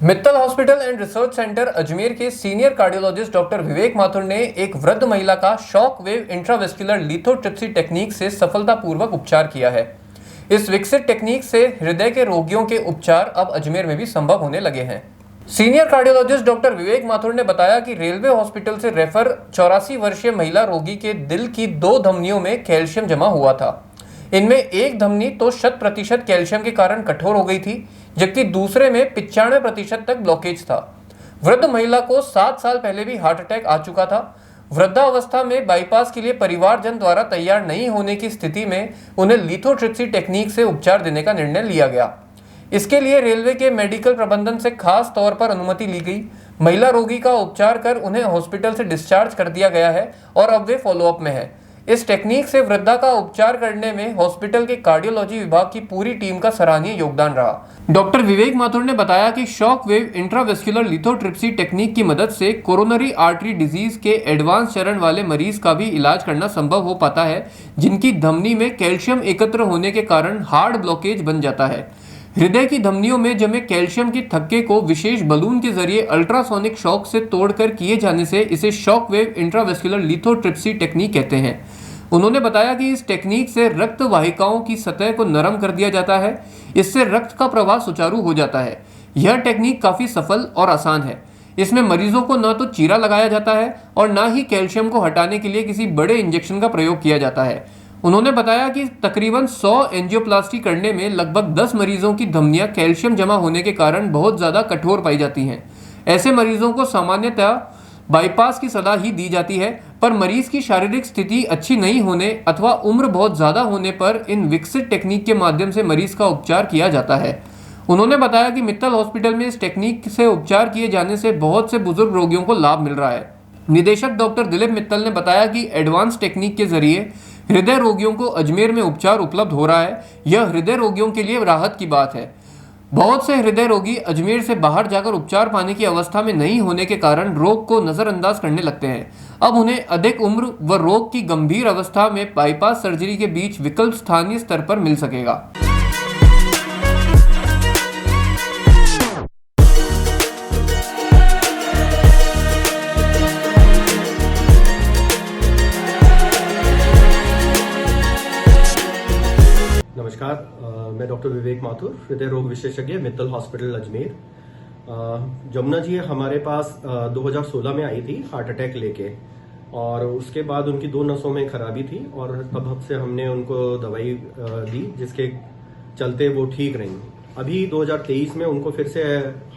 Mittal hospital and research centre Ajmer के senior cardiologist doctor विवेक माथुर ने एक वृद्ध महिला का shock wave intravascular lithotripsy technique से सफलतापूर्वक उपचार किया है। इस विकसित टेक्निक से हृदय के रोगियों के उपचार अब अजमेर में भी संभव होने लगे हैं। सीनियर कार्डियोलॉजिस्ट डॉक्टर विवेक माथुर ने बताया कि रेलवे हॉस्पिटल से रेफर 84 वर्षीय महिला रोगी के दिल की 2 धमनियों में कैल्शियम जमा हुआ था। इनमें एक धमनी तो 100% कैल्शियम के कारण कठोर हो गई थी, जबकि दूसरे में 95% तक ब्लॉकेज था। वृद्ध महिला को 7 साल पहले भी हार्ट अटैक आ चुका था। वृद्धावस्था में बाईपास के लिए परिवारजन द्वारा तैयार नहीं होने की स्थिति में उन्हें लिथोट्रिप्सी टेक्निक से उपचार देने का निर्णय लिया गया। इसके लिए रेलवे के मेडिकल प्रबंधन से खास तौर पर अनुमति ली गई। महिला रोगी का उपचार कर उन्हें हॉस्पिटल से डिस्चार्ज कर दिया गया है और अब वे फॉलोअप में है। इस टेक्निक से वृद्धा का उपचार करने में हॉस्पिटल के कार्डियोलॉजी विभाग की पूरी टीम का सराहनीय योगदान रहा। डॉक्टर विवेक माथुर ने बताया कि shock wave intravascular lithotripsy technique की मदद से कोरोनरी आर्टरी डिजीज के एडवांस चरण वाले मरीज का भी इलाज करना संभव हो पाता है, जिनकी धमनी में कैल्शियम एकत्र होने के कारण हार्ड ब्लॉकेज बन जाता है। हृदय की धमनियों में जमे कैल्शियम की थक्के को विशेष बलून के जरिए अल्ट्रासोनिक शॉक से तोड़कर किए जाने से इसे shock wave intravascular lithotripsy technique कहते हैं। उन्होंने बताया कि इस टेक्निक से रक्त वाहिकाओं की सतह को नरम कर दिया जाता है। इससे रक्त का प्रवाह सुचारू हो जाता है। यह टेक्निक काफ़ी सफल और आसान है। इसमें मरीजों को न तो चीरा लगाया जाता है और न ही कैल्शियम को हटाने के लिए किसी बड़े इंजेक्शन का प्रयोग किया जाता है। उन्होंने बताया कि तकरीबन 100 एंजियोप्लास्टी करने में लगभग 10 मरीजों की धमनियां कैल्शियम जमा होने के कारण बहुत ज़्यादा कठोर पाई जाती हैं। ऐसे मरीजों को सामान्यतः बाईपास की सलाह ही दी जाती है, पर मरीज की शारीरिक स्थिति अच्छी नहीं होने अथवा उम्र बहुत ज़्यादा होने पर इन विकसित टेक्निक के माध्यम से मरीज का उपचार किया जाता है। उन्होंने बताया कि मित्तल हॉस्पिटल में इस टेक्निक से उपचार किए जाने से बहुत से बुजुर्ग रोगियों को लाभ मिल रहा है। निदेशक डॉक्टर दिलीप मित्तल ने बताया कि एडवांस टेक्निक के जरिए हृदय रोगियों को अजमेर में उपचार उपलब्ध हो रहा है। यह हृदय रोगियों के लिए राहत की बात है। बहुत से हृदय रोगी अजमेर से बाहर जाकर उपचार पाने की अवस्था में नहीं होने के कारण रोग को नज़रअंदाज करने लगते हैं। अब उन्हें अधिक उम्र व रोग की गंभीर अवस्था में बाईपास सर्जरी के बीच विकल्प स्थानीय स्तर पर मिल सकेगा। नमस्कार, मैं डॉक्टर विवेक माथुर, हृदय रोग विशेषज्ञ, मित्तल हॉस्पिटल अजमेर। जमुना जी हमारे पास 2016 में आई थी हार्ट अटैक लेके, और उसके बाद उनकी 2 नसों में खराबी थी और तब से हमने उनको दवाई दी, जिसके चलते वो ठीक रही। अभी 2023 में उनको फिर से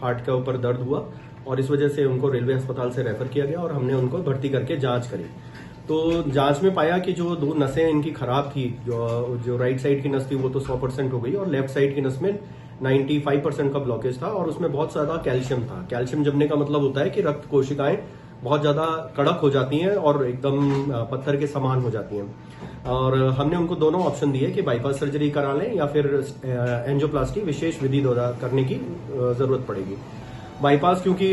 हार्ट के ऊपर दर्द हुआ और इस वजह से उनको रेलवे अस्पताल से रेफर किया गया और हमने उनको भर्ती करके जांच करी। तो जांच में पाया कि जो 2 नसें इनकी खराब थी, जो राइट साइड की नस थी वो तो 100% हो गई और लेफ्ट साइड की नस में 95% का ब्लॉकेज था और उसमें बहुत ज्यादा कैल्शियम था। कैल्शियम जमने का मतलब होता है कि रक्त कोशिकाएं बहुत ज्यादा कड़क हो जाती हैं और एकदम पत्थर के समान हो जाती हैं। और हमने उनको दोनों ऑप्शन दिए कि बाईपास सर्जरी करा लें या फिर एंजियोप्लास्टी विशेष विधि द्वारा करने की जरूरत पड़ेगी। बाईपास क्योंकि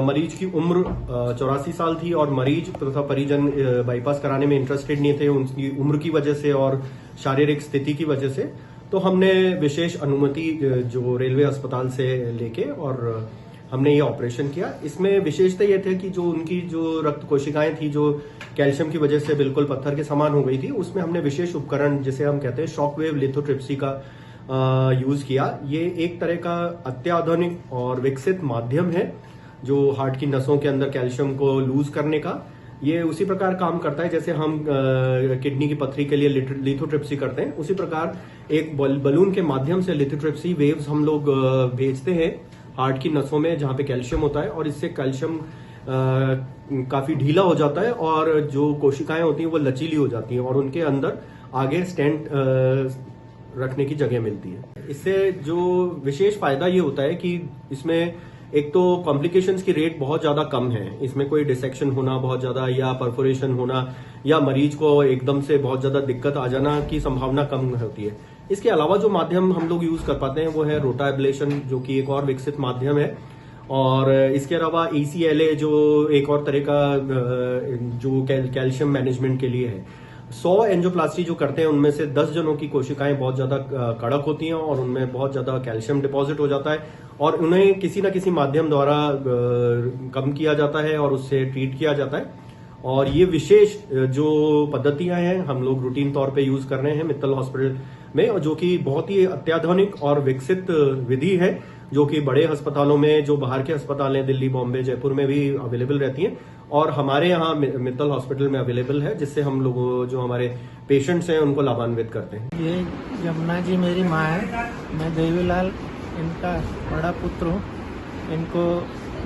मरीज की उम्र 84 साल थी और मरीज तथा परिजन बाईपास कराने में इंटरेस्टेड नहीं थे, उनकी उम्र की वजह से और शारीरिक स्थिति की वजह से, तो हमने विशेष अनुमति जो रेलवे अस्पताल से लेके और हमने ये ऑपरेशन किया। इसमें विशेषता ये थी कि जो उनकी जो रक्त कोशिकाएं थी जो कैल्शियम की वजह से बिल्कुल पत्थर के समान हो गई थी, उसमें हमने विशेष उपकरण जिसे हम कहते हैं शॉक वेव लिथोट्रिप्सी का यूज किया। ये एक तरह का अत्याधुनिक और विकसित माध्यम है जो हार्ट की नसों के अंदर कैल्शियम को लूज करने का। ये उसी प्रकार काम करता है जैसे हम किडनी की पथरी के लिए लिथोट्रिप्सी करते हैं। उसी प्रकार एक बलून के माध्यम से लिथोट्रिप्सी वेव्स हम लोग भेजते हैं हार्ट की नसों में जहां पे कैल्शियम होता है, और इससे कैल्शियम काफी ढीला हो जाता है और जो कोशिकाएं होती हैं वो लचीली हो जाती हैं और उनके अंदर आगे स्टेंट रखने की जगह मिलती है। इससे जो विशेष फायदा ये होता है कि इसमें एक तो कॉम्प्लिकेशंस की रेट बहुत ज्यादा कम है। इसमें कोई डिसेक्शन होना बहुत ज्यादा या परफोरेशन होना या मरीज को एकदम से बहुत ज्यादा दिक्कत आ जाना की संभावना कम होती है। इसके अलावा जो माध्यम हम लोग यूज कर पाते हैं वो है रोटा एब्लेशन, जो कि एक और विकसित माध्यम है। और इसके अलावा ECLA जो एक और तरह का जो कैल्शियम मैनेजमेंट के लिए है। 100 एंजियोप्लास्टी जो करते हैं उनमें से 10 जनों की कोशिकाएं बहुत ज्यादा कड़क होती हैं और उनमें बहुत ज्यादा कैल्शियम डिपॉजिट हो जाता है और उन्हें किसी न किसी माध्यम द्वारा कम किया जाता है और उससे ट्रीट किया जाता है। और ये विशेष जो पद्धतियां हैं हम लोग रूटीन तौर पे यूज कर रहे हैं मित्तल हॉस्पिटल में, और जो कि बहुत ही अत्याधुनिक और विकसित विधि है जो कि बड़े अस्पतालों में, जो बाहर के अस्पताल हैं दिल्ली, बॉम्बे, जयपुर में भी अवेलेबल रहती हैं और हमारे यहाँ मित्तल हॉस्पिटल में अवेलेबल है, जिससे हम लोग जो हमारे पेशेंट्स हैं उनको लाभान्वित करते हैं। ये जमुना जी मेरी माँ है, मैं देवीलाल इनका बड़ा पुत्र हूँ। इनको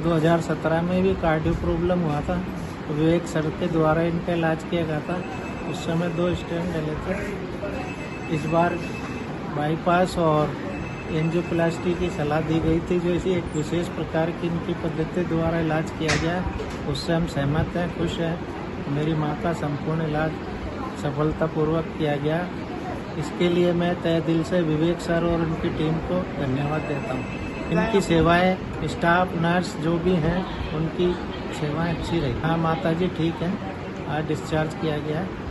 2017 में भी कार्डियो प्रॉब्लम हुआ था, विवेक सर के द्वारा इनका इलाज किया गया था। उस समय 2 स्टेंट डले थे। इस बार बाईपास और एंजियोप्लास्टी की सलाह दी गई थी, जो इसी एक विशेष प्रकार की इनकी पद्धति द्वारा इलाज किया गया। उससे हम सहमत हैं, खुश हैं। मेरी माँ का संपूर्ण इलाज सफलतापूर्वक किया गया। इसके लिए मैं तहे दिल से विवेक सर और उनकी टीम को धन्यवाद देता हूँ। इनकी सेवाएं, स्टाफ, नर्स जो भी हैं, उनकी सेवाएं अच्छी रही। हाँ, माता जी ठीक हैं, आज डिस्चार्ज किया गया है।